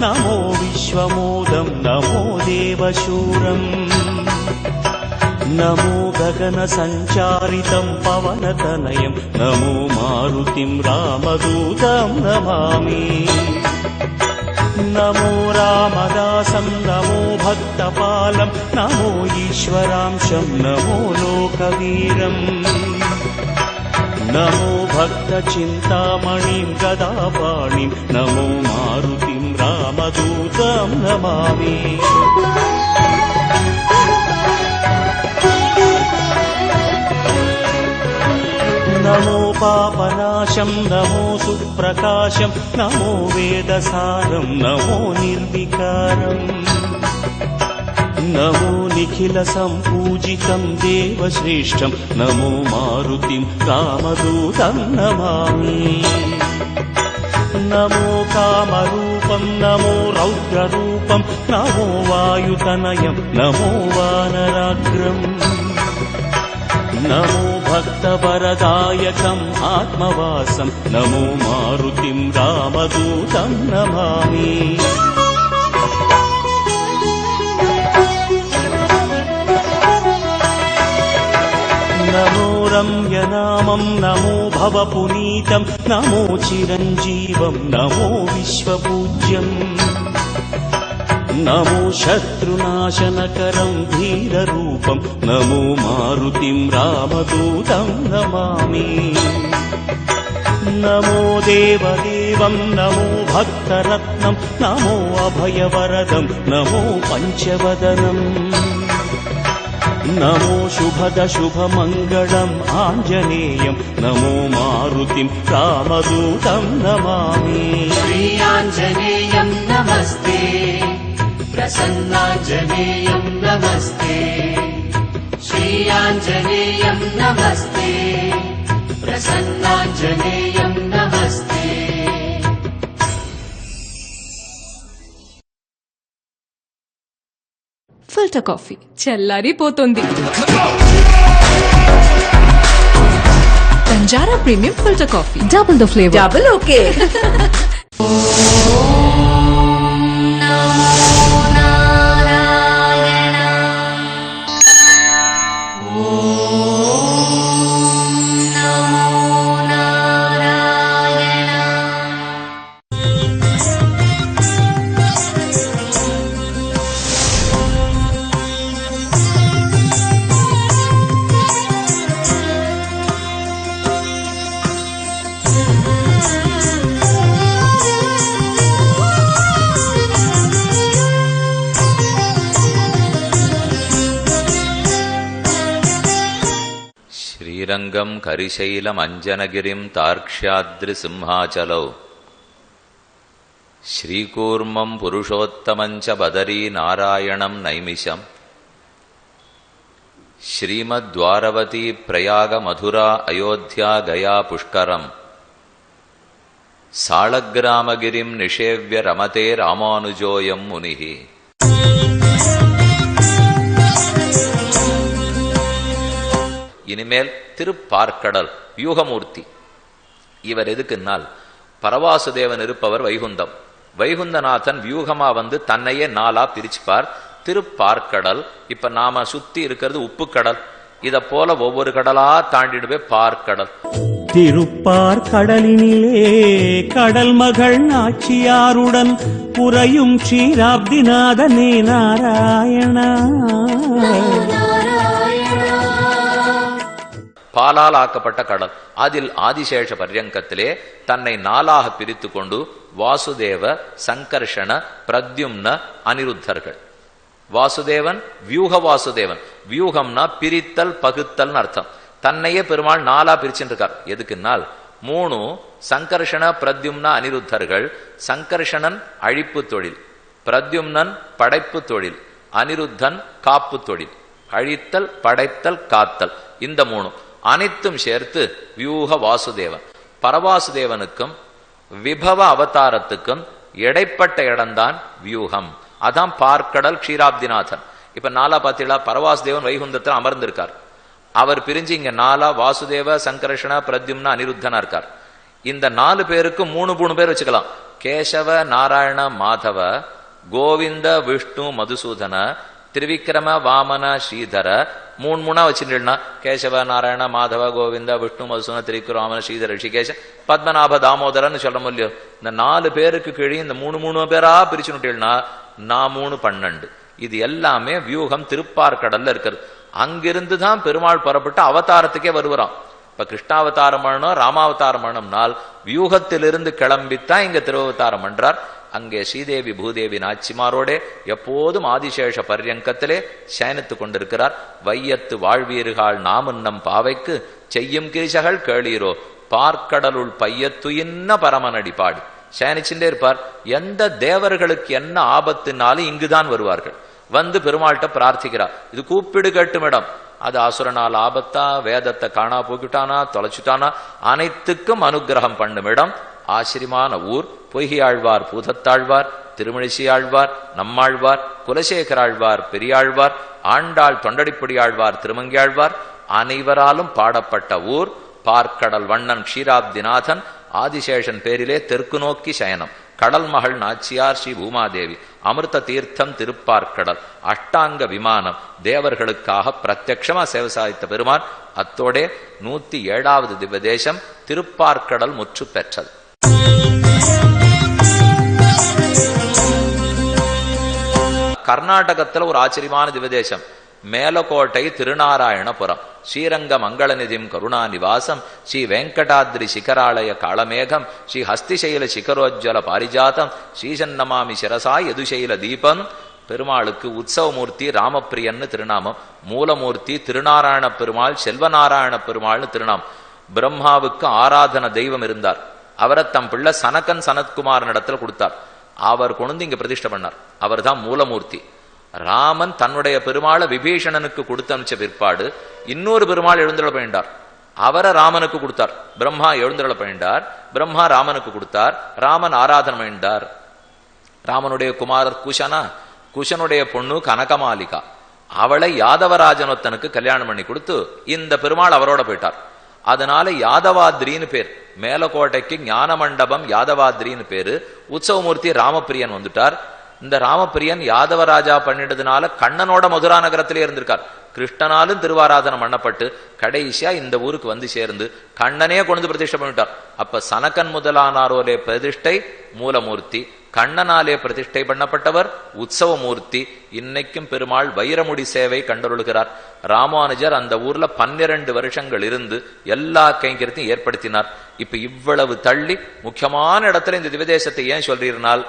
नमो विश्वमोदं नमो देवशूरम् नमो गगनसञ्चारितं पवनतनयं नमो मारुतिं रामदूतं नमामि नमो रामदासं नमो भक्तपालं नमो ईश्वरांशं नमो लोकवीरम् नमो भक्तचिन्तामणिं गदापाणिं नमो मारुतिं रामदूतं नमामि नमो पापनाशं नमो सुप्रकाशं नमो वेदसारं नमो निर्विकारम् नमो निखिलसम्पूजितं देवश्रेष्ठं नमो मारुतिं रामदूतं नमामि नमो कामरूपं नमो रौद्ररूपं नमो वायुतनयं नमो वानराग्रम् नमो भक्तवरदायकम् आत्मवासं नमो मारुतिं रामदूतं नमामि नमो रम्यनामं नमो भवपुनीतं नमो चिरञ्जीवं नमो विश्वपूज्यम् नमो शत्रुनाशनकरं धीररूपं नमो मारुतिं रामदूतं नमामि नमो देवदेवं नमो भक्तरत्नं नमो अभयवरदं नमो पञ्चवदनम् नमो शुभदशुभमङ्गलम् आञ्जनेयं नमो मारुतिं रामदूतं नमामि श्रीयाञ्जनेयं नमस्ते प्रसन्नाञ्जनेयं नमस्ते श्रीयाञ्जनेयं नमस्ते प्रसन्नाञ्जनेयं नमस्ते ఫిల్టర్ కాఫీ చల్లారిపోతుంది. Banjara premium filter coffee, double the flavour, double okay. Srirangam కరిశైలమంజనగిరిం తార్క్ష్యాద్రిసింహాచలౌ శ్రీకూర్మం పురుషోత్తమం చ బదరీ నారాయణం నైమిషం శ్రీమద్వారవతీ ప్రయాగ మధురా అయోధ్యా గయా పుష్కరం సాళగ్రామగిరిం నిషేవ్య రమతే రామానుజోయం ముని. இனிமேல் திருப்பார்க்கடல் வியூகமூர்த்தி. இவர் எதுக்குன்னால் பரவாசுதேவன் இருப்பவர் வைகுந்தம். வைகுந்தநாதன் வியூகமா வந்து தன்னையே நாளா பிரிச்சுப்பார். திருப்பார்க்கடல் இப்ப நாம சுத்தி இருக்கிறது உப்பு கடல். இத போல ஒவ்வொரு கடலா தாண்டிடுவே பார்க்கடல். திருப்பார்க்கடலினிலே கடல் மகள் நாச்சியாருடன் புரையும் க்ஷீராப்திநாதனே நாராயணா. பாலால் ஆக்கப்பட்ட கடல். அதில் ஆதிசேஷ பர்யங்கத்திலே தன்னை நாளாக பிரித்து கொண்டு வாசுதேவ, சங்கர்ஷண, பிரத்யும்ன, அனிருத்தர்கள். வாசுதேவன் வியூக வாசுதேவன். வியூகம்னா பிரித்தல் பகுத்தல் அர்த்தம். தன்னையே பெருமாள் நாளா பிரிச்சுட்டு இருக்கார். எதுக்குன்னால் 3 சங்கர்ஷண, பிரத்யும்ன, அனிருத்தர்கள். சங்கர்ஷணன் அழிப்பு தொழில், பிரத்யும்னன் படைப்பு தொழில், அனிருத்தன் காப்பு தொழில். அழித்தல், படைத்தல், காத்தல், இந்த 3 அனைத்தும் சேர்த்து வியூக வாசுதேவன். பரவாசுதேவனுக்கும் விபவ அவதாரத்துக்கும் இடைப்பட்ட இடம்தான் வியூகம். அதான் பார்க்கடல் க்ஷீராப்திநாதன். இப்ப நாலா பாத்தீங்களா, பரவாசுதேவன் வைகுந்தத்தில் அமர்ந்திருக்கார். அவர் பிரிஞ்சு இங்க நாலா வாசுதேவ, சங்கர்ஷண, பிரத்யும்ன, அனிருத்தனா இருக்கார். இந்த 4 பேருக்கு 3 பேர் வச்சுக்கலாம். கேசவ நாராயண மாதவ கோவிந்த விஷ்ணு மதுசூதன திரிவிக்ரம வாமன ஸ்ரீதர மூணா வச்சுட்டா கேசவ நாராயண மாதவ கோவிந்த விஷ்ணு மதுசூதன திரிவிக்ரம வாமன ஸ்ரீதர ரிஷிகேஷ பத்மநாப தாமோதரன்னு சொல்ல முடியும். இந்த 4 பேருக்கு கீழே இந்த 3 பேரா பிரிச்சுட்டேன்னா 12. இது எல்லாமே வியூகம் திருப்பார்கடல்ல இருக்கிறது. அங்கிருந்துதான் பெருமாள் புறப்பட்டு அவதாரத்துக்கே வருவாராம். இப்ப கிருஷ்ணாவதாரம் பண்ணணும், ராமாவதாரம் பண்ணணும்னால் வியூகத்திலிருந்து கிளம்பித்தான் இங்க திருவவதாரம் பண்றார். அங்கே ஸ்ரீதேவி பூதேவி நாச்சிமாரோட எப்போதும் ஆதிசேஷ பர்யங்கத்திலே சயனித்துக் கொண்டிருக்கிறார். வையத்து வாழ்வீர்கள் நாமுன்னம் பாவைக்கு செய்யும் கிரிசகள் கேளீரோ பார்க்கடலுள் பையத்து இன்ன பரமனடி பாடி சயனிச்சுட்டே இருப்பார். எந்த தேவர்களுக்கு என்ன ஆபத்துனாலும் இங்குதான் வருவார்கள். வந்து பெருமாள்கிட்ட பிரார்த்திக்கிறார். இது கூப்பிடு கேட்டும் இடம். அது அசுரனால் ஆபத்தா, வேதத்தை காணா போக்கிட்டானா, தொலைச்சுட்டானா, அனைத்துக்கும் அனுகிரகம் பண்ணும் இடம். ஆச்சரியமான ஊர். பொய்கையாழ்வார், பூதத்தாழ்வார், திருமழிசை ஆழ்வார், நம்மாழ்வார், குலசேகராழ்வார், பெரியாழ்வார், ஆண்டாள், தொண்டடிப்படி ஆழ்வார், திருமங்கியாழ்வார் அனைவராலும் பாடப்பட்ட ஊர். பார்க்கடல் வண்ணன் க்ஷீராப்திநாதன் ஆதிசேஷன் பேரிலே தெற்கு நோக்கி சயனம். கடல் மகள் நாச்சியார் ஸ்ரீ பூமாதேவி, அமிர்த தீர்த்தம் திருப்பார்க்கடல், அஷ்டாங்க விமானம், தேவர்களுக்காக பிரத்யக்ஷமா சேவை சாதித்த பெருமான். அத்தோடே 107வது திவ்ய தேசம் திருப்பார்க்கடல் முற்று பெற்றது. கர்நாடகத்துல ஒரு ஆச்சரியமான திவ்யதேசம் மேலக்கோட்டை திருநாராயணபுரம். ஸ்ரீரங்க மங்களநிதிம் கருணாநிவாசம் ஸ்ரீ வெங்கடாத்ரி சிகராலய காளமேகம் ஸ்ரீ ஹஸ்திசைல சிகரோஜ்வல பாரிஜாதம் ஸ்ரீசன்னமாமி சிரசா யதுசைல தீபம். பெருமாளுக்கு உற்சவமூர்த்தி ராமப்பிரியன்னு திருநாமம். மூலமூர்த்தி திருநாராயண பெருமாள், செல்வநாராயண பெருமாள்னு திருநாமம். பிரம்மாவுக்கு ஆராதன தெய்வம் இருந்தார். அவரை தம் பிள்ளை சனகன் சனத்குமார் இடத்துல கொடுத்தார். அவர் கொண்டு இங்க பிரதிஷ்டை பண்ணார். அவர் தான் மூலமூர்த்தி. ராமன் தன்னுடைய பெருமாளை விபீஷணனுக்கு கொடுத்து அனுப்பிச்ச பிற்பாடு இன்னொரு பெருமாள் எழுந்தருள பண்ணிட்டார். அவரை ராமனுக்கு கொடுத்தார். பிரம்மா எழுந்தருள பண்ணிட்டார். பிரம்மா ராமனுக்கு கொடுத்தார். ராமன் ஆராதனை பண்ணிட்டார். ராமனுடைய குமாரர் குஷனா, குஷனுடைய பொண்ணு கனகமாலிகா, அவளை யாதவராஜனொத்தனுக்கு கல்யாணம் பண்ணி கொடுத்து இந்த பெருமாள் அவரோட போயிட்டார். அதனால யாதவாத்ரின்னு பேர். மேலக்கோட்டைக்கு ஞான மண்டபம் யாதவாத்ரின்னு பேரு. உற்சவமூர்த்தி ராமப்பிரியன் வந்துட்டார். இந்த ராமப்பிரியன் யாதவராஜா பண்ணிட்டதுனால கண்ணனோட மதுரா நகரத்திலே இருந்திருக்கார். கிருஷ்ணனாலும் திருவாராதனம் பண்ணப்பட்டு கடைசியா இந்த ஊருக்கு வந்து சேர்ந்து கண்ணனே கொண்டு பிரதிஷ்டை பண்ணிட்டார். அப்ப சனகன் முதலானாரோலே பிரதிஷ்டை மூலமூர்த்தி, கண்ணனாலே பிரதிஷ்டை பண்ணப்பட்டவர் உற்சவமூர்த்தி. இன்னைக்கும் பெருமாள் வைரமுடி சேவை கண்டருளுகிறார். ராமானுஜர் அந்த ஊர்ல 12 வருஷங்கள் இருந்து எல்லா கைங்கரியத்தையும் ஏற்படுத்தினார். இப்ப இவ்வளவு தள்ளி முக்கியமான இடத்துல இந்த திவதேசத்தை ஏன் சொல்றீர்னால்,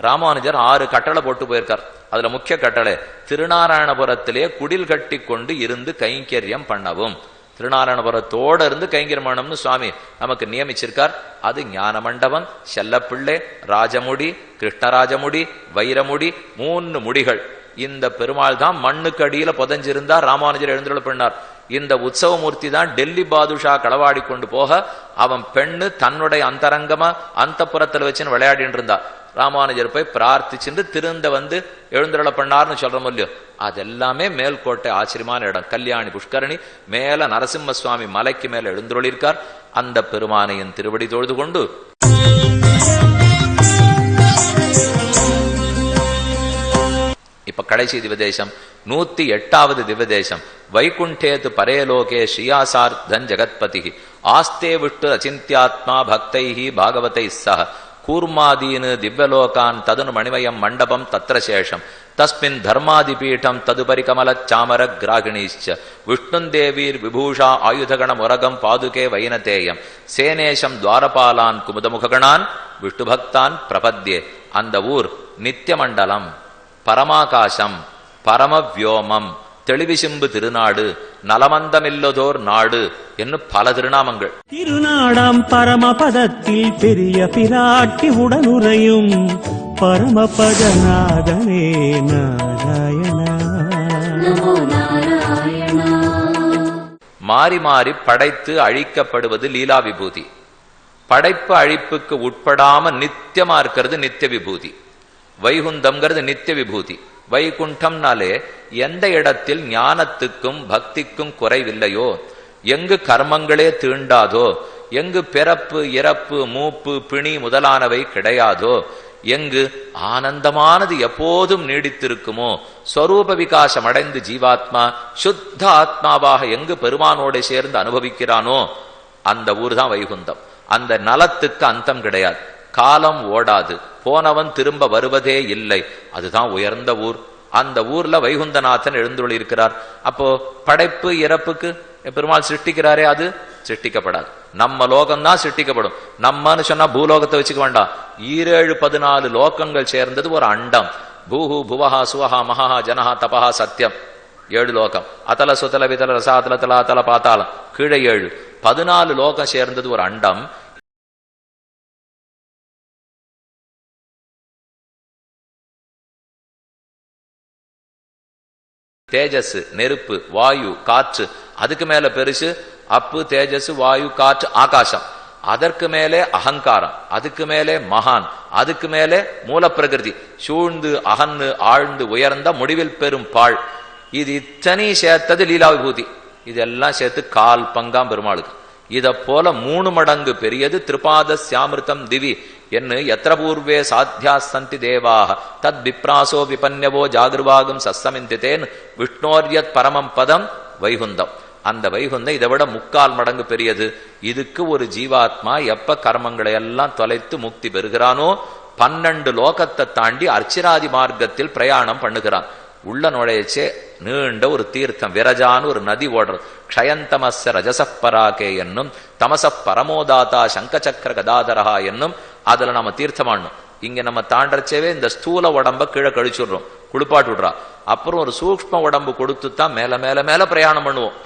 ராமானுஜர் 6 கட்டளை போட்டு போயிருக்கார். அதுல முக்கிய கட்டளை திருநாராயணபுரத்திலே குடில் கட்டி கொண்டு இருந்து கைங்கரியம் பண்ணவும். திருநாராயணபுரத்தோட இருந்து கைங்கரியம் பண்ணணும்னு சுவாமி நமக்கு நியமிச்சிருக்கார். அது ஞான மண்டபம், செல்லப்பிள்ளை, ராஜமுடி, கிருஷ்ணராஜமுடி, வைரமுடி, 3 முடிகள். இந்த பெருமாள் தான் மண்ணுக்கு அடியில புதஞ்சிருந்தார். ராமானுஜர் எழுந்துள்ள பண்ணார். இந்த உற்சவமூர்த்தி தான் டெல்லி பாதுஷா களவாடி கொண்டு போக அவன் பெண்ணு தன்னுடைய அந்தரங்கமா அந்த புறத்துல வச்சுன்னு விளையாடிட்டு இருந்தா. ராமானுஜர் போய் பிரார்த்திச்சுட்டு திருந்த வந்து எழுந்துருள பண்ணார்னு சொல்றோம் இல்லையோ, அதெல்லாமே மேல்கோட்டை ஆச்சரியமான இடம். கல்யாணி புஷ்கரணி மேல நரசிம்ம சுவாமி மலைக்கு மேல எழுந்துருளிருக்கார். அந்த பெருமானையின் திருவடி தொழுது கொண்டு இப்ப கடைசி திவதேசம் 108வது திவதேசம். வைகுண்டேது பரேலோகே ஸ்ரீயாசார்த்தன் ஜெகத்பதி ஆஸ்தே விட்டு அச்சிந்தியாத்மா பக்தைஹி பாகவதை சஹ கூர்மாதீனு திவ்யலோகான் ததுனு மணிமயம் மண்டபம் தத்ர சேஷம் தஸ்மின் தர்மாதிபீடம் ததுபரி கமல சாமர கிராகிணீச்ச விஷ்ணுந்தேவீர் விபூஷா ஆயுதகண முரகம் பாதுகே வைனதேயம் சேனேஷம் துவாரபாலான் குமுதமுககணான் விஷ்ணுபக்தான் பிரபத்யே. அந்த ஊர் நித்தியமண்டலம், பரமாகாசம், பரமவியோமம், தெளிவிசிம்பு திருநாடு, நலமந்தமில்லதோர் நாடு என்று பல திருநாமங்கள். திருநாடாம் பரமபதத்தில் பெரிய பிராட்டி உடனுறையும் பரமபதநாதனே நாராயணா. மாறி மாறி படைத்து அழிக்கப்படுவது லீலா விபூதி. படைப்பு அழிப்புக்கு உட்படாம நித்தியமா இருக்கிறது நித்திய விபூதி. வைகுந்தம்ங்கிறது நித்திய விபூதி. வைகுண்டம்னாலே எந்த இடத்தில் ஞானத்துக்கும் பக்திக்கும் குறைவில்லையோ, எங்கு கர்மங்களே தீண்டாதோ, எங்கு பிறப்பு இறப்பு மூப்பு பிணி முதலானவை கிடையாதோ, எங்கு ஆனந்தமானது எப்போதும் நீடித்திருக்குமோ, ஸ்வரூப விகாசம் அடைந்து ஜீவாத்மா சுத்த ஆத்மாவாக எங்கு பெருமானோட சேர்ந்து அனுபவிக்கிறானோ அந்த ஊர் தான் வைகுந்தம். அந்த நலத்துக்கு அந்தம் கிடையாது, காலம் ஓடாது, போனவன் திரும்ப வருவதே இல்லை. அதுதான் உயர்ந்த ஊர். அந்த ஊர்ல வைகுந்தநாதன் எழுந்துள்ள இருக்கிறார். அப்போ படைப்பு இறப்புக்கு பெருமாள் சிருஷ்டிக்கிறாரே, அது சிருஷ்டிக்கப்படாது. நம்ம லோகம்தான் சிருஷ்டிக்கப்படும். நம்மன்னு சொன்னா பூலோகத்தை வச்சுக்க வேண்டாம், 14 லோகங்கள் சேர்ந்தது ஒரு அண்டம். பூஹு புவஹா சுவஹா மகா ஜனஹா தபஹா சத்தியம் 7 லோகம். அதல சுதல விதல ரசாதல தலா தல பாத்தாளம் கீழே 7, 14 லோகம் சேர்ந்தது ஒரு அண்டம். தேஜஸ் நெருப்பு, வாயு காற்று, அதுக்கு மேல பெருசு அப்பு தேஜஸ் வாயு காற்று ஆகாசம், அதற்கு மேலே அகங்காரம், அதுக்கு மேலே மகான், அதுக்கு மேலே மூல பிரகிருதி, சூழ்ந்து அகன்னு ஆழ்ந்து உயர்ந்த முடிவில் பெரும் பாழ். இது இத்தனை சேர்த்தது லீலா விபூதி. இதெல்லாம் சேர்த்து 1/4 பங்காம் பெருமாளுக்கு. இத போல 3 மடங்கு பெரியது திருபாத சியாமிருத்தம் திவி என்று எத்திர பூர்வே சாத்தியா சந்தி தேவாக தத் விப்ராசோ விபன்யவோ ஜாகிருவாகும் சஸ்தமிந்தித்தேன் விஷ்ணோர்யத் பரமம் பதம் வைகுந்தம். அந்த வைகுந்தம் இதை விட 3/4 மடங்கு பெரியது. இதுக்கு ஒரு ஜீவாத்மா எப்ப கர்மங்களை எல்லாம் தொலைத்து முக்தி பெறுகிறானோ 12 லோகத்தை தாண்டி அர்ச்சிராதி மார்க்கத்தில் பிரயாணம் பண்ணுகிறான். உள்ள நுழையச்சே நீண்ட ஒரு தீர்த்தம் விரஜான்னு ஒரு நதி ஓடுறது. க்ஷயந்தமஸ்ஸ ரஜசப்பராகே என்னும் தமச பரமோதாத்தா சங்கச்சக்கர கதாதரஹா என்னும் அதுல நம்ம தீர்த்தமானோம். இங்க நம்ம தாண்டச்சேவே இந்த ஸ்தூல உடம்ப கீழே கழிச்சுடுறோம், குளிப்பாட்டு விடுறா. அப்புறம் ஒரு சூக்ஷ்ம உடம்பு கொடுத்துத்தான் மேல மேல மேல பிரயாணம் பண்ணுவோம்.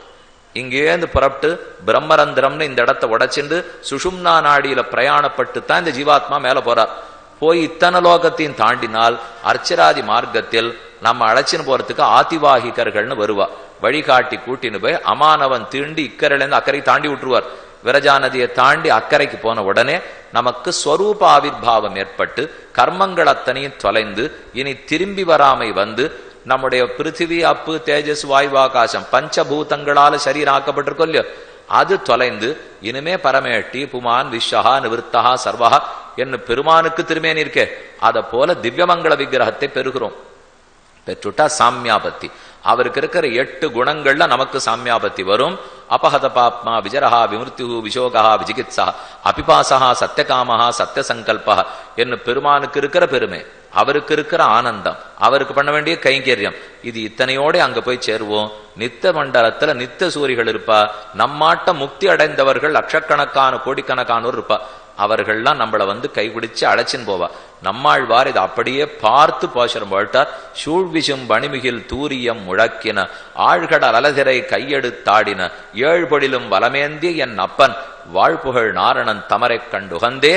இங்கேருந்து புறப்பட்டு பிரம்மரந்திரம்னு இந்த இடத்தை உடைச்சிண்டு சுஷும்னா நாடியில பிரயாணப்பட்டு தான் இந்த ஜீவாத்மா மேல போறார். போய் இத்தனை லோகத்தையும் தாண்டினால் அர்ச்சராதி மார்க்கத்தில் நம்ம அழைச்சின்னு போறதுக்கு ஆதிவாகிகர்கள்னு வருவா. வழிகாட்டி கூட்டின்னு போய் அமானவன் தீண்டி இக்கரையிலேருந்து அக்கறை தாண்டி விட்டுருவார். விரஜா நதியை தாண்டி அக்கறைக்கு போன உடனே நமக்கு ஸ்வரூப ஆவிர்பாவம் ஏற்பட்டு கர்மங்கள் அத்தனையும் தொலைந்து இனி திரும்பி வராமை வந்து நம்முடைய பிருத்திவி அப்பு தேஜஸ் வாயு ஆகாசம் பஞ்சபூதங்களால சரீரம் ஆக்கப்பட்டிருக்கோம் இல்லையோ, அது தொலைந்து இனிமே பரமேட்டி புமான் விஸ்வஹா நிவர்த்தஹா சர்வஹா என்று பெருமானுக்கு திருமேனி இருக்கே, அதை போல திவ்யமங்கள விக்கிரகத்தை பெறுகிறோம். பெற்றுட்டா சாமியாபத்தி. அவருக்கு இருக்கிற 8 குணங்கள்ல நமக்கு சாமியாபத்தி வரும். அபஹத பாப்மா விஜரஹா விமிருத்யு விசோகா விஜிகித்சா அபிபாசா சத்தியகாமஹா சத்தியசங்கல்பா என்று பெருமானுக்கு இருக்கிற பெருமை, அவருக்கு இருக்கிற ஆனந்தம், அவருக்கு பண்ண வேண்டிய கைங்கரியம், இது இத்தனையோட அங்க போய் சேருவோம். நித்த மண்டலத்துல நித்த சூரிகள் இருப்பா. நம்மாட்ட முக்தி அடைந்தவர்கள் லட்சக்கணக்கான கோடிக்கணக்கானோர் இருப்பா. அவர்கள்லாம் நம்மளை வந்து கைபிடிச்சு அழைச்சின்னு போவா. நம்மாழ்வார் இதை அப்படியே பார்த்து போஷரம் போட்டார். சூழ்விசும் பணிமிகில் தூரியம் முழக்கின ஆழ்கடல் அலதிரை கையெடுத்தாடின ஏழ்பொழிலும் வலமேந்திய என் அப்பன் வாழ்புகழ் நாரணன் தமரை கண்டுகந்தே.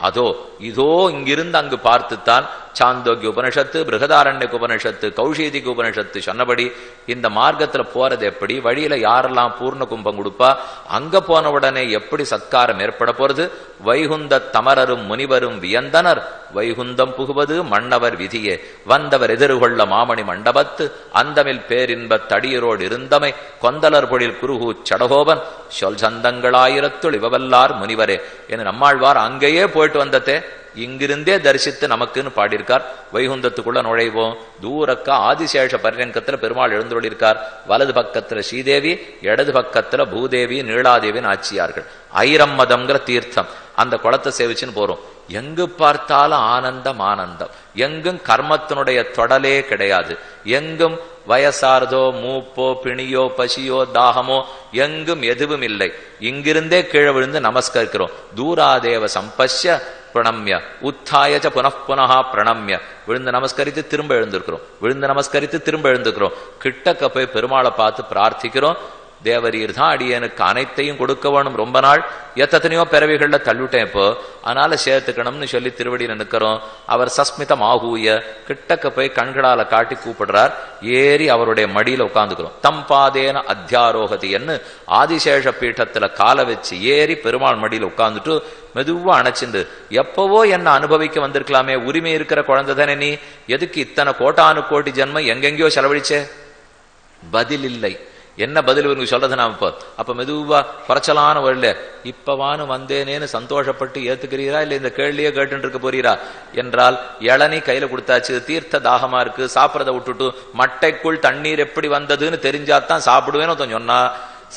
அதோ இதோ இங்கிருந்து அங்கு பார்த்துத்தான் சாந்தோக்கிய உபனிஷத்து, பிருகதாரண்யக்கு உபனிஷத்து, கௌஷீதிக்கு உபனிஷத்து சொன்னபடி இந்த மார்க்கத்துல போறது எப்படி, வழியில யாரெல்லாம் பூர்ண கும்பம் கொடுப்பா, அங்க போன உடனே எப்படி சத்காரம் ஏற்பட போறது, வைகுந்த தமரரும் முனிவரும் வியந்தனர் வைகுந்தம் புகுவது மன்னவர் விதியே வந்தவர் எதிர்கொள்ள மாமணி மண்டபத்து அந்தமில் பேரின்பத் தடியரோடு இருந்தமை கொந்தலர் பொழில் குருகு சடகோபன் சொல் சந்தங்களாயிரத்துள் இவவல்லார் முனிவரே என்று நம்மாழ்வார் அங்கேயே போயிட்டு வந்ததே இங்கிருந்தே தரிசித்து நமக்குன்னு பாடியிருக்கார். வைகுந்தத்துக்குள்ள நுழைவோம். தூரக்க ஆதிசேஷ பரிரங்கத்துல பெருமாள் எழுந்தொழிருக்கார். வலது பக்கத்துல ஸ்ரீதேவி, இடது பக்கத்துல பூதேவி நீளாதேவின் ஆட்சியார்கள். ஐரம்மதம்ங்கிற தீர்த்தம், அந்த குளத்தை சேவிச்சுன்னு போறோம். எங்கு பார்த்தாலும் ஆனந்தம் ஆனந்தம். எங்கும் கர்மத்தினுடைய தொடலே கிடையாது. எங்கும் வயசார்தோ மூப்போ பிணியோ பசியோ தாகமோ எங்கும் எதுவும் இல்லை. இங்கிருந்தே கீழே விழுந்து நமஸ்கரிக்கிறோம். தூராதேவ சம்பஷ்ய பிரணம்ய உத்தாயச்ச புனః பிரணம்ய விழுந்து நமஸ்கரித்து திரும்ப எழுந்திருக்கிறோம். விழுந்து நமஸ்கரித்து திரும்ப எழுந்துக்கிறோம். கிட்டக்க போய் பெருமாளை பார்த்து பிரார்த்திக்கிறோம். தேவரீர் தான் அடியனுக்கு அனைத்தையும் கொடுக்க வேணும். ரொம்ப நாள் எத்தனையோ பிறவிகள்ல தள்ளிவிட்டேன், இப்போ அதனால சேர்த்துக்கணும்னு சொல்லி திருவடியில் நிற்கிறோம். அவர் சஸ்மிதம் ஆகூய கிட்டக்க போய் கண்களால காட்டி கூப்பிடுறார். ஏறி அவருடைய மடியில உட்கார்ந்துக்கிறோம். தம்பாதேன அத்தியாரோகதி என்று ஆதிசேஷ பீட்டத்துல காலை வச்சு ஏறி பெருமாள் மடியில உட்கார்ந்துட்டு மெதுவா அணைச்சிண்டு, எப்பவோ என்ன அனுபவிக்க வந்திருக்கலாமே, உரிமை இருக்கிற குழந்தை தானே நீ, எதுக்கு இத்தனை கோட்டானு கோட்டி ஜென்மம் எங்கெங்கயோ செலவழிச்சே? பதில் இல்லை. என்ன பதில் இவனுக்கு சொல்றது நாம இப்போ? அப்ப மெதுவா குறைச்சலான வரல, இப்பவானு வந்தேனேன்னு சந்தோஷப்பட்டு ஏத்துக்கிறீரா இல்ல இந்த கேள்வியே கேட்டு இருக்க போறீரா என்றால், இளநீ கையில கொடுத்தாச்சு, தீர்த்த தாகமா இருக்கு, சாப்பிடறத விட்டுட்டு மட்டைக்குள் தண்ணீர் எப்படி வந்ததுன்னு தெரிஞ்சாதான் சாப்பிடுவேன்னு ஒருத்தன் சொன்னா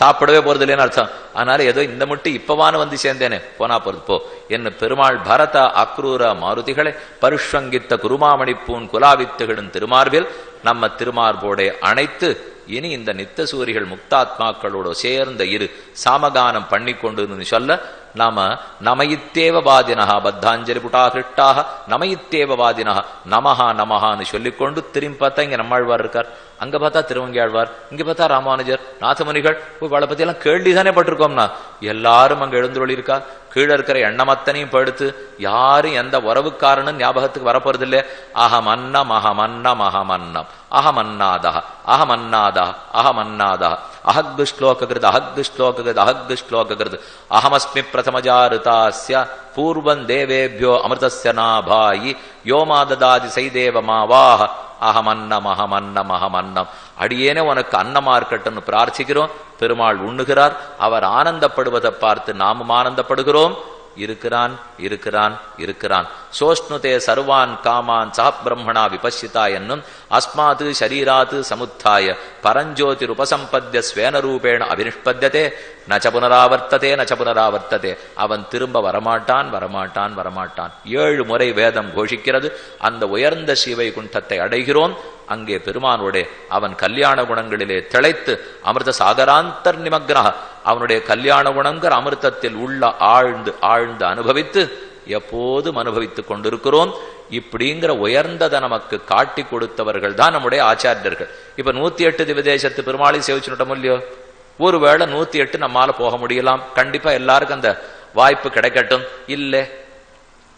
சாப்பிடவே போறது இல்லைன்னு அர்த்தம். அதனால ஏதோ இந்த மட்டும் இப்பவானு வந்து சேர்ந்தேனே, போனா போறது போ என்ன. பெருமாள் பரத அக்ரூர மாருதிகளை பருஷ்வங்கித்த குருமாமணிப்பூன் குலாவித்துகளின் திருமார்பில் நம்ம திருமார்போட அணைத்து இனி இந்த நித்த சூரிகள் முக்தாத்மாக்களோட சேர்ந்த இரு சாமகானம் பண்ணி கொண்டு சொல்ல நாம நமயித்தேவவாதினஹா பத்தாஞ்சலி புட்டாகிருஷ்டாக நமயித்தேவவாதினஹா நமஹா நமஹான்னு சொல்லிக்கொண்டு திரும்பி பார்த்தா இங்க நம்மாழ்வார் இருக்கார், அங்க பார்த்தா திருவங்கியாழ்வார், இங்க பார்த்தா ராமானுஜர், நாதமுனிகள். இவளை பத்தி எல்லாம் கேள்விதானே பட்டிருக்கோம்னா எல்லாரும் அங்க எழுந்துள்ளி இருக்கா. கீழே இருக்கிற எண்ணமத்தனையும் படுத்து யாரும் எந்த உறவுக்காரனும் ஞாபகத்துக்கு வரப்போறது இல்லை. அகமன்னம் அகமன்னம் அகமன்னம் அகமன்னாதா அகமன்னாதா அகமன்னாதா அஹக்துஷ்லோகிருத் அஹக்துஷ்லோகிருத் அஹக்துஷ்லோகிருத் அஹமஸ்மி பிரதமஜாருதாஸ்ய பூர்வம் தேவேபியோ அமிர்தஸ்ய நாபாயி யோமாததாதி சைதேவ மாவாஹ அகமன்னம் அகமன்னம் அகமன்னம். அடியேனே உனக்கு அன்னமா இருக்கட்டும்னு பிரார்த்திக்கிறோம். பெருமாள் உண்ணுகிறார், அவர் ஆனந்தப்படுவதை பார்த்து நாமும் ஆனந்தப்படுகிறோம். இருக்கிறான் இருக்கிறான் இருக்கிறான். சோஷ்ணுதே சர்வான் காமான் சஹ பிரம்மணா விபஷிதா என்னும் அஸ்மாத்து ஷரீராத்து சமுத்தாய பரஞ்சோதி உபசம்பத்திய ஸ்வேனரூபேண அபினிஷ்பத்தியதே நச்ச புனராவர்த்ததே நச்ச புனராவர்த்ததே. அவன் திரும்ப வரமாட்டான் வரமாட்டான் வரமாட்டான். 7 முறை வேதம் கோஷிக்கிறது. அந்த உயர்ந்த சீவை குண்டத்தை அடைகிறோம். அங்கே பெருமானோட அவன் கல்யாண குணங்களிலே திளைத்து அமிர்த சாகராந்தர் நிமக்னஹ அவனுடைய கல்யாண குணங்கிற அமிர்தத்தில் உள்ள ஆழ்ந்து ஆழ்ந்து அனுபவித்து எப்போதும் அனுபவித்துக் கொண்டிருக்கிறோம். இப்படிங்கிற உயர்ந்ததை நமக்கு காட்டி கொடுத்தவர்கள் தான் நம்முடைய ஆச்சாரியர்கள். இப்ப 108 திவ்யதேசத்து பெருமாளை சேவிச்சுட்டோம் இல்லையோ, ஒருவேளை 108 நம்மால போக முடியலாம். கண்டிப்பா எல்லாருக்கும் அந்த வாய்ப்பு கிடைக்கட்டும். இல்லை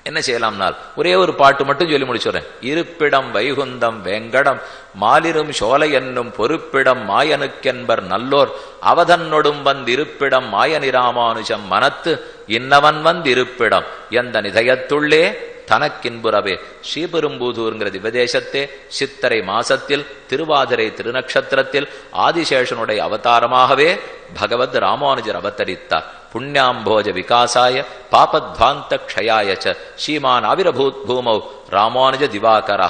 என்ன செய்யலாம்னால் ஒரே ஒரு பாட்டு மட்டும் சொல்லி முடிச்சுறேன். இருப்பிடம் வைகுந்தம் வேங்கடம் மாலிரும் சோலை என்னும் பொறுப்பிடம் மாயனுக்கென்பர் நல்லோர் அவதன்னொடும் வந்திருப்பிடம் மாயனிராமானுஜம் மனத்து இன்னவன் வந்திருப்பிடம் எந்த நிதயத்துள்ளே தனக்கின்புறவே. ஸ்ரீபெரும்பூதூர்ங்கிற திவ்யதேசத்தே சித்தரை மாசத்தில் திருவாதிரை திருநக்ஷத்திரத்தில் ஆதிசேஷனுடைய அவதாரமாகவே பகவத் ராமானுஜர் அவதரித்தார். புண்ணியாம்போஜ விகாசாய பாபத்வாந்த க்ஷயாயச்ச ஸ்ரீமான் ஆவிரபூத் பூமௌ ராமானுஜ திவாகரா.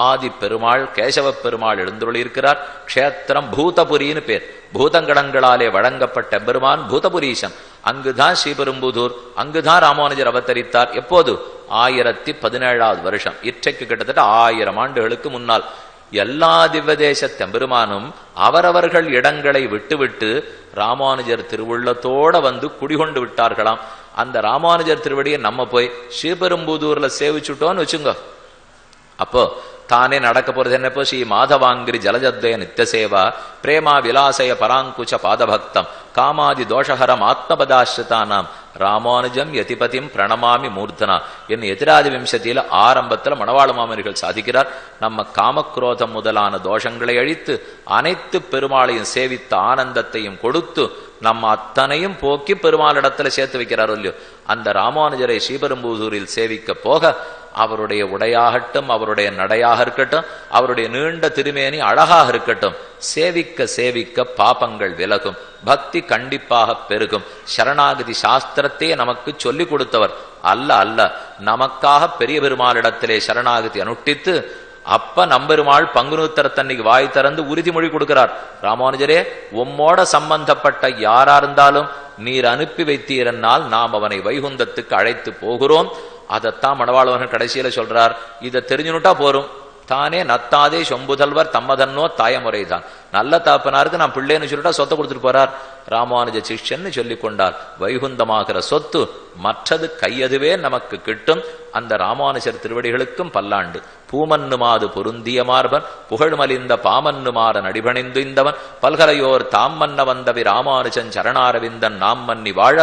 ஆதி பெருமாள் கேசவ பெருமாள் எழுந்துள்ளிருக்கிறார். க்ஷேத்திரம் பூதபுரின்னு பேர். பூதங்கடங்களாலே வழங்கப்பட்ட பெருமான் பூதபுரீசன். அங்குதான் ஸ்ரீபெரும்புதூர், அங்குதான் ராமானுஜர் அவதரித்தார். எப்போது? 1017வது வருஷம். இற்றைக்கு கிட்டத்தட்ட 1000 ஆண்டுகளுக்கு முன்னால். எல்லா திவ்யதேச தெம்பெருமானும் அவரவர்கள் இடங்களை விட்டுவிட்டு ராமானுஜர் திருவுள்ளத்தோட வந்து குடிகொண்டு விட்டார்களாம். அந்த ராமானுஜர் திருவடியை நம்ம போய் ஸ்ரீபெரும்புதூர்ல சேவிச்சுட்டோன்னு வச்சுங்க. அப்போ தானே நடக்க போறது என்னப்போ? ஸ்ரீ மாதவாங்கிரி ஜலஜத்வய நித்திய சேவா பிரேமா விலாசய பராங்குச்ச பாதபக்தம் காமாதி தோஷஹரம் ஆத்மபதாஸ்ரிதானாம் ராமானுஜம் யதிபதிம் பிரணமாமி மூர்த்தனா என்று எதிராதி விம்சத்தியில ஆரம்பத்தில் மணவாள மாமனிகள் சாதிக்கிறார். நம்ம காமக்ரோதம் முதலான தோஷங்களை அழித்து அனைத்து பெருமாளையும் சேவித்த ஆனந்தத்தையும் கொடுத்து நம்ம அத்தனையும் போக்கி பெருமாளிடத்துல சேர்த்து வைக்கிறாரோ இல்லையோ, அந்த ராமானுஜரை ஸ்ரீபெரும்புதூரில் சேவிக்க போக அவருடைய உடையாகட்டும், அவருடைய நடையாக இருக்கட்டும், அவருடைய நீண்ட திருமேனி அழகாக இருக்கட்டும், சேவிக்க சேவிக்க பாபங்கள் விலகும், பக்தி கண்டிப்பாக பெருகும். சரணாகதி சாஸ்திரத்தையே நமக்கு சொல்லிக் கொடுத்தவர் அல்ல அல்ல, நமக்காக பெரிய பெருமாளிடத்திலே சரணாகதி அனுஷ்டித்து அப்ப நம்பெருமாள் பங்குனூத்தரத்தன்னைக்கு வாய் திறந்து உறுதிமொழி கொடுக்கிறார். ராமானுஜரே, உம்மோட சம்பந்தப்பட்ட யாரா இருந்தாலும் நீர் அனுப்பி வைத்தீரனால் நாம் அவனை வைகுந்தத்துக்கு அழைத்து போகிறோம். அதைத்தான் மணவாளவர்கள் கடைசியில சொல்றார். இதை தெரிஞ்சுனுட்டா போரும். தானே நத்தாதே சொம்புதல்வர் தம்மதன்னோ தாயமுறைதான். நல்ல தாப்பனாருக்கு நான் பிள்ளைன்னு சொல்லிட்டா சொத்தை கொடுத்துட்டு போறார். ராமானுஜ சிஷ்யன்னு சொல்லி கொண்டார். வைகுந்தமாகிற சொத்து மற்றது கையதுவே நமக்கு கிட்டும். அந்த ராமானுஜர் திருவடிகளுக்கும் பல்லாண்டு. பூமன்னுமாது பொருந்திய மார்பன் புகழ்மலிந்த பாமன்னுமாற நடிபணிந்து இந்தவன் பல்கலையோர் தாம் மன்ன வந்தவி ராமானுஜன் சரணாரவிந்தன் நாம் மன்னி வாழ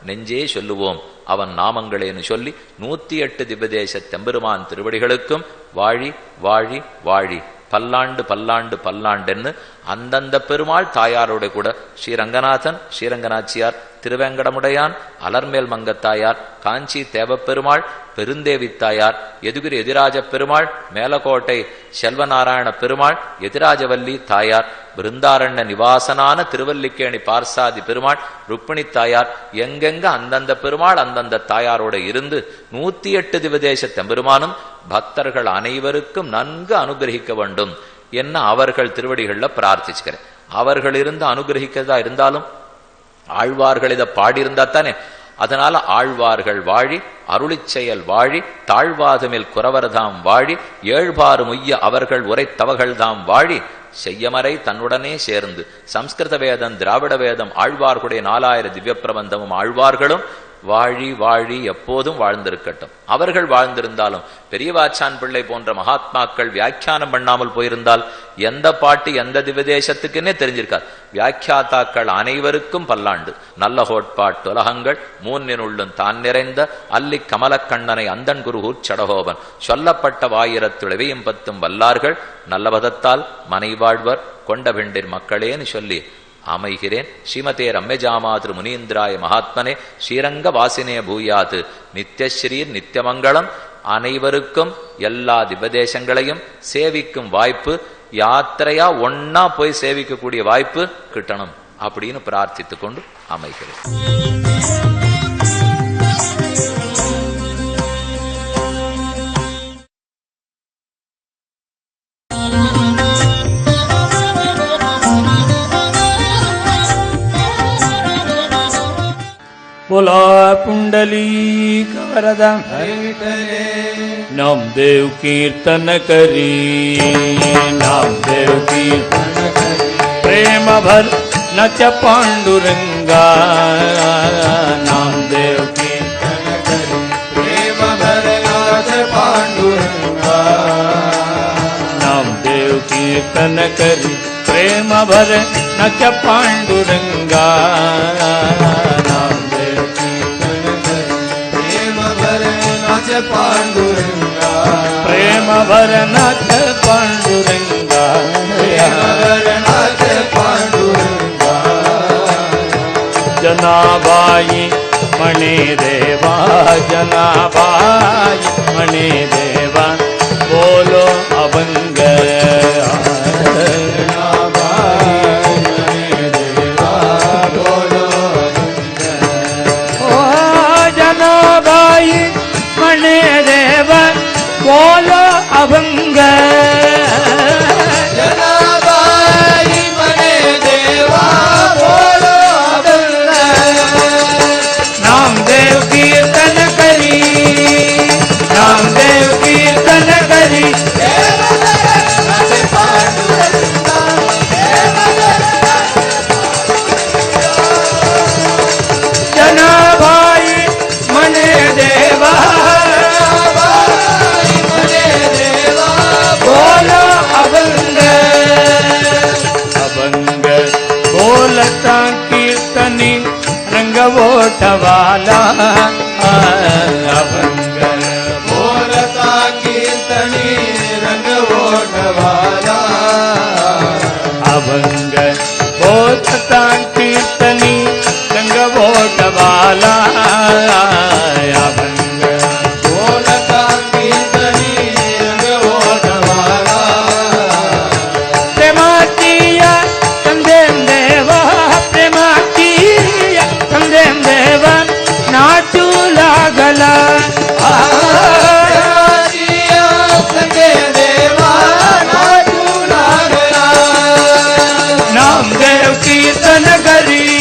நெஞ்சே சொல்லுவோம் அவன் நாமங்களேன்னு சொல்லி 108 திவ்யதேச தெம்பெருமான் திருவடிகளுக்கும் வாழி வாழி வாழி பல்லாண்டு பல்லாண்டு பல்லாண்டுன்னு அந்தந்த பெருமாள் தாயாரோட கூட ஸ்ரீரங்கநாதன், ஸ்ரீரங்கநாச்சியார், திருவேங்கடமுடையான், அலர்மேல் மங்கத்தாயார், காஞ்சி தேவப்பெருமாள், பெருந்தேவித்தாயார், எதுகிரி எதிராஜ பெருமாள், மேலக்கோட்டை செல்வநாராயண பெருமாள், எதிராஜவல்லி தாயார், பிருந்தாரண்ய நிவாசனான திருவல்லிக்கேணி பார்சாதி பெருமாள், ருக்மிணி தாயார், எங்கெங்க அந்தந்த பெருமாள் அந்தந்த தாயாரோட இருந்து 108 திவதேச தெம்பெருமானும் பக்தர்கள் அனைவருக்கும் நன்கு அனுகிரகிக்க வேண்டும் என்ன அவர்கள் திருவடிகள்ல பிரார்த்திச்சுக்கிறேன். அவர்கள் இருந்து அனுகிரகிக்கிறதா இருந்தாலும் ஆழ்வார்கள் இதை பாடியிருந்தா தானே. அதனால ஆழ்வார்கள் வாழி, அருளிச் செயல் வாழி, தாழ்வாதுமில் குறவர்தாம் வாழி, ஏழ்பாறு முய்ய அவர்கள் உரைத்தவகள்தாம் வாழி, செய்யமறை தன்னுடனே சேர்ந்து சம்ஸ்கிருத வேதம், திராவிட வேதம், ஆழ்வார்களுடைய 4000 திவ்ய பிரபந்தமும் ஆழ்வார்களும் வாழி வாழி எப்போதும் வாழ்ந்திருக்கட்டும். அவர்கள் வாழ்ந்திருந்தாலும் பெரியவாச்சான் பிள்ளை போன்ற மகாத்மாக்கள் வியாக்கியானம் பண்ணாமல் போயிருந்தால் எந்த பாட்டு எந்த திவதேசத்துக்குன்னே தெரிஞ்சிருக்கார். வியாக்கியாத்தாக்கள் அனைவருக்கும் பல்லாண்டு. நல்ல கோட்பாட்டு உலகங்கள் 3 தான் நிறைந்த அல்லி கமலக்கண்ணனை அந்தன் குருகூர் சடகோபன் சொல்லப்பட்ட 1010 வல்லார்கள் நல்லபதத்தால் மனைவாழ்வர் கொண்ட பெண்டிர் மக்களேன்னு சொல்லி அமைகிறேன். ஸ்ரீமதே ரம்யஜாமாதிரு முனீந்திராய மகாத்மனே ஸ்ரீரங்க வாசினே பூயாத்து நித்யஸ்ரீர் நித்தியமங்கலம். அனைவருக்கும் எல்லா திவதேசங்களையும் சேவிக்கும் வாய்ப்பு, யாத்திரையா ஒன்னா போய் சேவிக்கக்கூடிய வாய்ப்பு கிட்டணும் அப்படின்னு பிரார்த்தித்துக் கொண்டு அமைகிறேன். बोला पुंडलीक वरदा नामदेव कीर्तन करी, नामदेव कीर्तन करी, प्रेम भर नच पांडुरंगा, नामदेव कीर्तन करी, प्रेम भर नच पांडुरंगा, नामदेव कीर्तन करी, प्रेम भर नच पांडुरंगा, पांडुरंगा, प्रेम भरनाथ पांडुरंगा, प्रेम भरनाथ पांडुरंगा, जनाबाई मणे देवा, जनाबाई मणे देवा, बोलो अभंग, जनाबाई मणे देवा, बोलो अभंग, ओ जनाबाई मणे देव बोलो अभंग, जनाबाई मणे देवा बोलो अभंग, नामदेव कीर्तन करी, नामदेव कीर्तन करी, जनाबाई मणे देवा अभंग, अभंग बोलता कीर्तनी रंगवोटवाला, अभंग बोलता कीर्तनी रंगवोटवाला, अभंग बोलता कीर्तनी रंगवोटवाला, अभंग बोलता कीर्तनी रंगवोटवाला, प्रेमातीया संदेम देवा, प्रेमातीया संदेम देवा, नाचू लागला, प्रेमातीया संदेम देवा, नाचू लागला, नामदेव कीर्तन करी,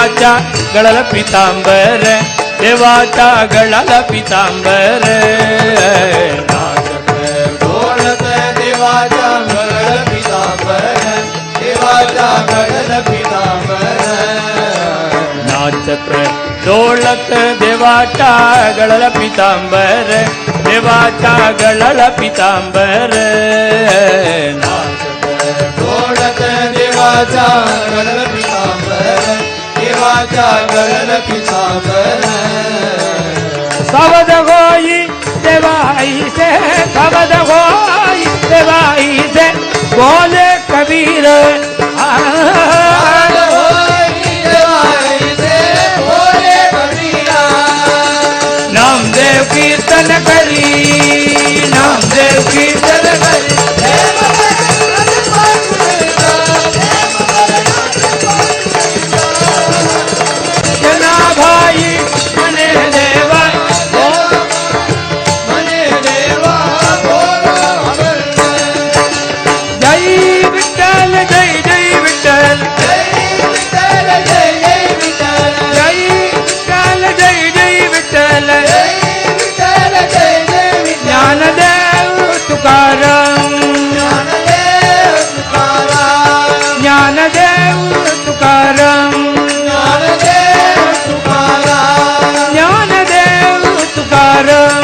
देवाचा गळल पितांबर देवाचा गळल पितांबर नाचत ढोलत देवाचा गळल पितांबर देवाचा गळल पितांबर नाचत ढोलत देवाचा गळल पितांबर देवाचा गळल पितांबर नाचत ढोलत देवाचा गळल पितांबर देवाचा गळल पितांबर सावध होई देवाई से सावध होई देवाई से बोले कबीर सावध होई देवाई से बोले कबीर नामदेव कीर्तन करी नामदेव कीर्तन करी जना भाई मने देवा मने देवा जय विठ्ठल जय जय विठ्ठल जय विठ्ठल जय जय विठ्ठल जय विठ्ठल जय जय विठ्ठल जय विठ्ठल जय जय ज्ञानदेव तुकाराम ज्ञानदेव तुकाराम ज्ञानदेव तुकाराम ज्ञानदेव तुकाराम ज्ञानदेव तुकाराम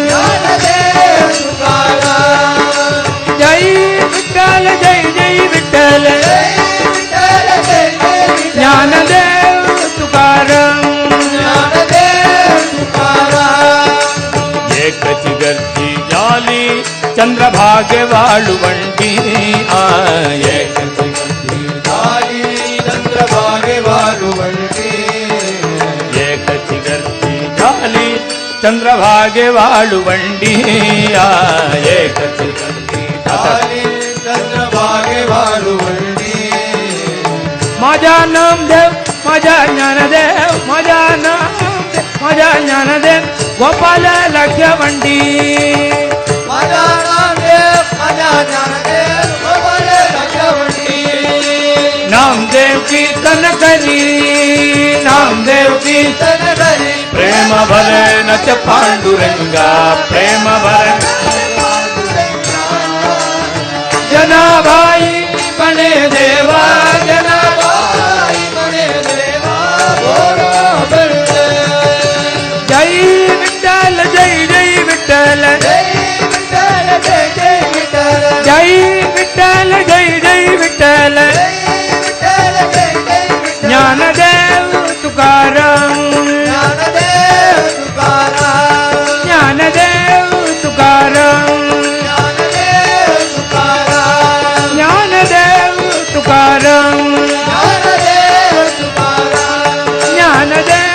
ज्ञानदेव तुकाराम जय विठ्ठल जय जय विठ्ठल जय विठ्ठल जय जय ज्ञानदेव तुकाराम ज्ञानदेव तुकाराम एक चिगर्ची जाली चंद्रभागे वाळुवंटी एक चिगर्ची जाली चंद्रभागे वाळुवंटी एक चिगर्ची जाली चंद्रभागे वाळुवंटी एक चिगर्ची जाली चंद्रभागे वाळुवंटी माझा नामदेव माझा ज्ञानदेव माझा नामदेव माझा ज्ञानदेव गोपाल लक्ष्यवंडी माझा नामदेव माझा ज्ञानदेव गोपाल लक्ष्यवंडी नामदेव कीर्तन करी नामदेव कीर्तन करी प्रेम भरे नच पांडुरंगा प्रेम भरे जनाबाई बने देवा जनाबाई बने देवा जय विठ्ठल जय जय विठ्ठल जय विठ्ठल जय जय विठ्ठल जय विठ्ठल जय जय विठ्ठल ज्ञानदेव तुकाराम ज्ञानदेव तुकाराम ज्ञानदेव तुकाराम ज्ञानदेव तुकाराम ज्ञानदेव तुकाराम ज्ञानदेव तुकाराम ज्ञानदेव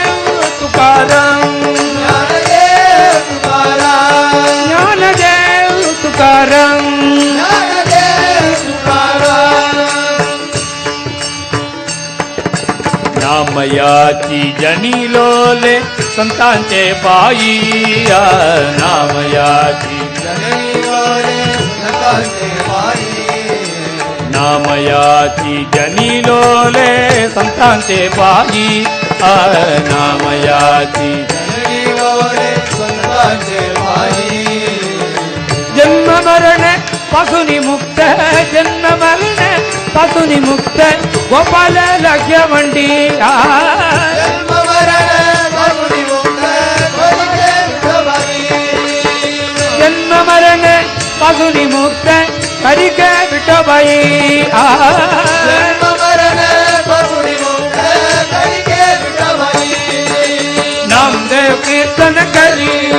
तुकाराम ज्ञानदेव तुकाराम ज्ञानदेव तुकाराम ज्ञानदेव तुकाराम नामयाची जनी लोले संतांचे पायी नामयाची जनी लोले संतांचे पायी नामयाची जनी लोले संतांचे पायी नामयाची जनी लोले संतांचे पायी जन्म मरण पासून मुक्त जन्म मरण पासून मुक्त गोपाल लक्ष्यवंडी जन्म मरण पासून मुक्त जन्म मरण पासून मुक्त करिके विठोबाई जन्म मरण पासून मुक्त करिके विठोबाई नामदेव कीर्तन करी